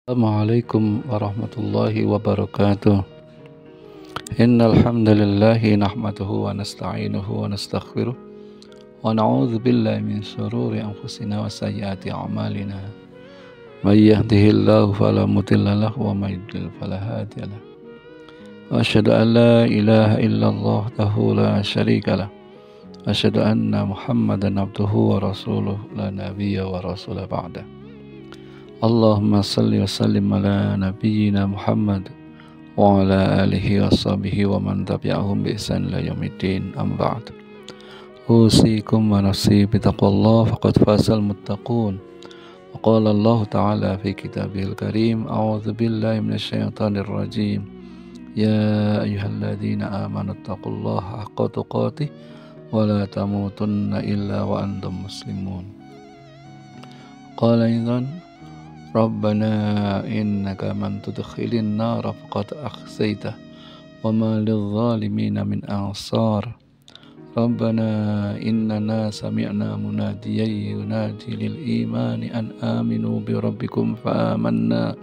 Assalamualaikum warahmatullahi wabarakatuh. Innal hamdalillah nahmaduhu wa nasta'inuhu wa nastaghfiruh wa na'udzu billahi min shururi anfusina wa sayyiati a'malina. May yahdihillahu fala mudilla lahu wa may yudlil fala hadiya lahu. Wa asyhadu an la ilaha illallah wahdahu la syarika lah. Wa asyhadu anna Muhammadan abduhu wa rasuluh la nabiyya wa rasula ba'da. Allahumma salli wa sallim ala nabiyyina Muhammad wa ala alihi wa sahbihi wa man tabi'ahum bi ihsan ila yaumiddin, amma ba'd. Usikum wa nafsi bi taqwallah faqad fazal muttaqun. Wa qala Allah ta'ala fi kitabihil karim, a'udzu billahi minasy syaithanir rajim. Ya ayyuhalladzina amanu taqullaha haqqa tuqatih wa la tamutunna illa wa antum muslimun. Qala idzan Rabbana innaka man tudkhilin nara faqad akhzaitah wa ma lidh-dhalimina min ansar. Rabbana innana sami'na munadiyan yunadi lil imani an aminu bi rabbikum fa amanna.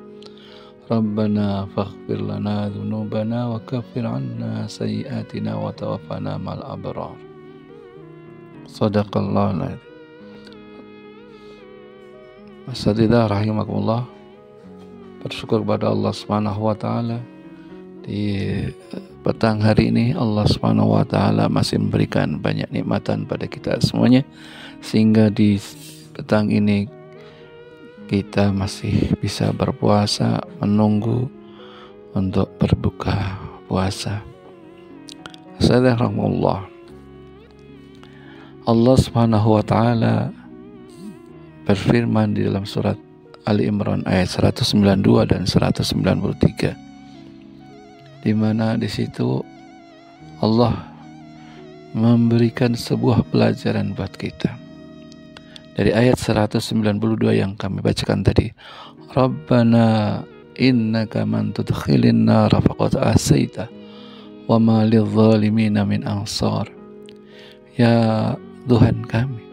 Rabbana faghfir lana dhunubana wa kaffir 'anna sayyi'atina wa tawaffana ma'al abrar. Shadaqallahul adzim. Asatidzah rahimakumullah, bersyukur kepada Allah Subhanahu wa taala di petang hari ini Allah Subhanahu wa taala masih memberikan banyak nikmatan pada kita semuanya, sehingga di petang ini kita masih bisa berpuasa, menunggu untuk berbuka puasa. Asatidzah rahimakumullah, Allah Subhanahu wa taala berfirman di dalam surat Ali Imran ayat 192 dan 193, di mana di situ Allah memberikan sebuah pelajaran buat kita. Dari ayat 192 yang kami bacakan tadi, Rabbana innaka man tudkhilin nara faqad asaita wa ma lidh-dhalimina min ansar. Ya Tuhan kami,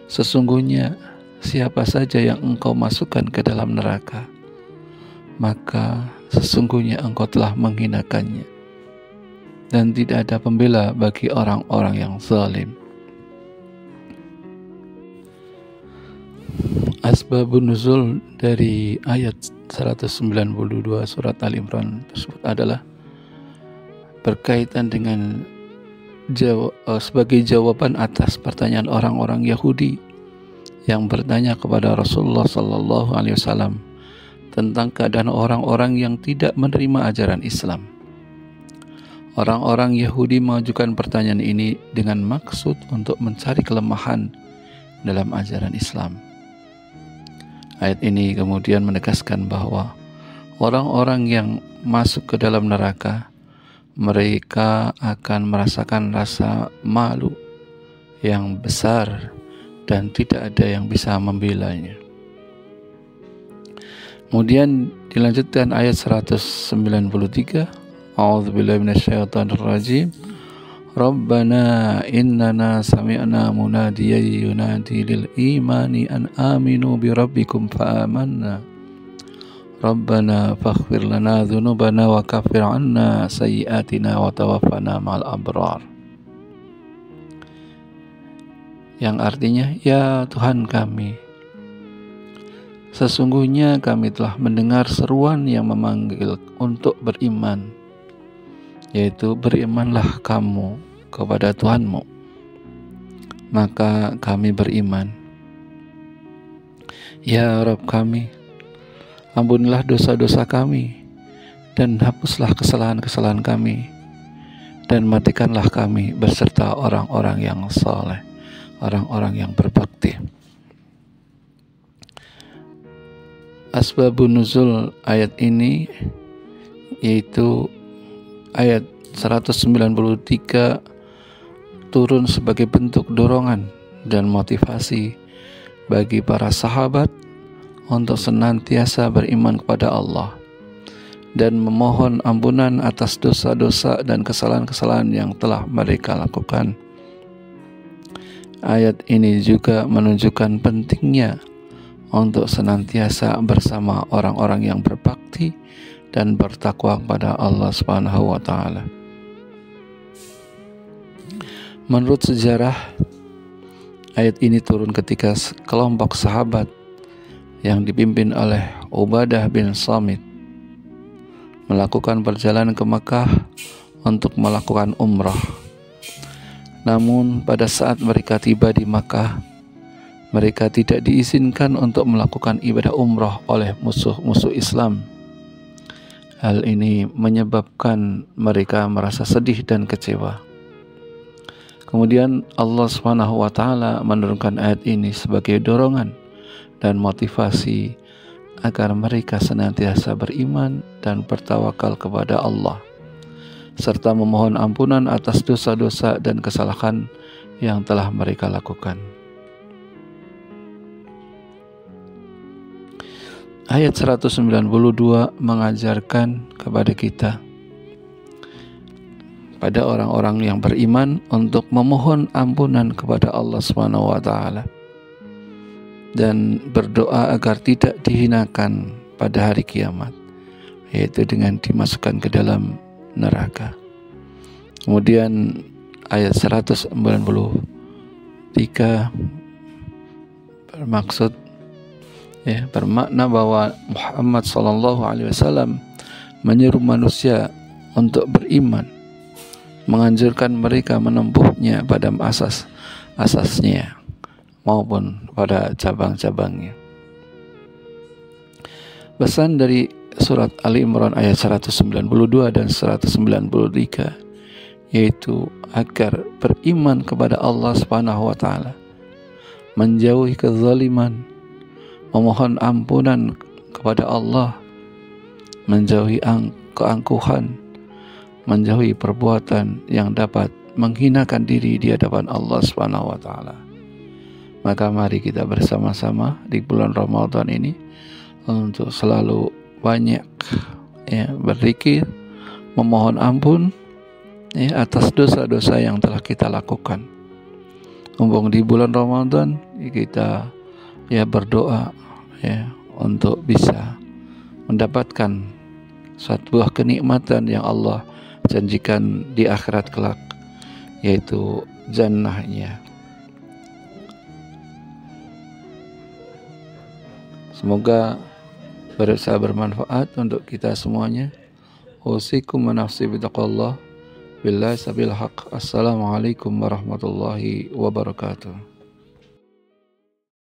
sesungguhnya siapa saja yang engkau masukkan ke dalam neraka, maka sesungguhnya engkau telah menghinakannya, dan tidak ada pembela bagi orang-orang yang zalim. Asbabun nuzul dari ayat 192 surat Al-Imran tersebut adalah berkaitan dengan sebagai jawaban atas pertanyaan orang-orang Yahudi yang bertanya kepada Rasulullah sallallahu alaihi wasallam tentang keadaan orang-orang yang tidak menerima ajaran Islam. Orang-orang Yahudi mengajukan pertanyaan ini dengan maksud untuk mencari kelemahan dalam ajaran Islam. Ayat ini kemudian menegaskan bahwa orang-orang yang masuk ke dalam neraka, mereka akan merasakan rasa malu yang besar dan tidak ada yang bisa membelanya. Kemudian dilanjutkan ayat 193, A'udzubillahi minasyaitonir rajim. Rabbana innana sami'na munadiyan yunadi lil imani an aminu bi rabbikum fa amanna. Rabbana faghfir lana dhunubana wa kaffir 'anna sayyi'atina wa tawaffana ma'al abrar. Yang artinya, ya Tuhan kami, sesungguhnya kami telah mendengar seruan yang memanggil untuk beriman, yaitu berimanlah kamu kepada Tuhanmu, maka kami beriman. Ya Rabb kami, ampunilah dosa-dosa kami dan hapuslah kesalahan-kesalahan kami, dan matikanlah kami beserta orang-orang yang saleh, orang-orang yang berbakti. Asbabun nuzul ayat ini yaitu ayat 193 turun sebagai bentuk dorongan dan motivasi bagi para sahabat untuk senantiasa beriman kepada Allah dan memohon ampunan atas dosa-dosa dan kesalahan-kesalahan yang telah mereka lakukan. Ayat ini juga menunjukkan pentingnya untuk senantiasa bersama orang-orang yang berbakti dan bertakwa kepada Allah Subhanahu wa taala. Menurut sejarah, ayat ini turun ketika kelompok sahabat yang dipimpin oleh Ubadah bin Samit melakukan perjalanan ke Makkah untuk melakukan umrah. Namun pada saat mereka tiba di Makkah, mereka tidak diizinkan untuk melakukan ibadah umrah oleh musuh-musuh Islam. Hal ini menyebabkan mereka merasa sedih dan kecewa. Kemudian Allah Subhanahu wa taala menurunkan ayat ini sebagai dorongan dan motivasi agar mereka senantiasa beriman dan bertawakal kepada Allah, serta memohon ampunan atas dosa-dosa dan kesalahan yang telah mereka lakukan. Ayat 192 mengajarkan kepada kita, pada orang-orang yang beriman, untuk memohon ampunan kepada Allah Subhanahu wa taala dan berdoa agar tidak dihinakan pada hari kiamat, yaitu dengan dimasukkan ke dalam neraka. Kemudian ayat 193 bermakna bahwa Muhammad SAW menyuruh manusia untuk beriman, menganjurkan mereka menempuhnya pada asasnya maupun pada cabang-cabangnya. Pesan dari surat Ali Imran ayat 192 dan 193 yaitu agar beriman kepada Allah Subhanahu wa taala, menjauhi kezaliman, memohon ampunan kepada Allah, menjauhi keangkuhan, menjauhi perbuatan yang dapat menghinakan diri di hadapan Allah Subhanahu wa taala. Maka mari kita bersama-sama di bulan Ramadan ini untuk selalu banyak berzikir, memohon ampun atas dosa-dosa yang telah kita lakukan. Mumpung di bulan Ramadan, kita berdoa untuk bisa mendapatkan suatu buah kenikmatan yang Allah janjikan di akhirat kelak, yaitu jannahnya. Semoga bisa bermanfaat untuk kita semuanya. Usikum wa nafsi bitaqwallah. Billahi sabil haq. Assalamualaikum warahmatullahi wabarakatuh.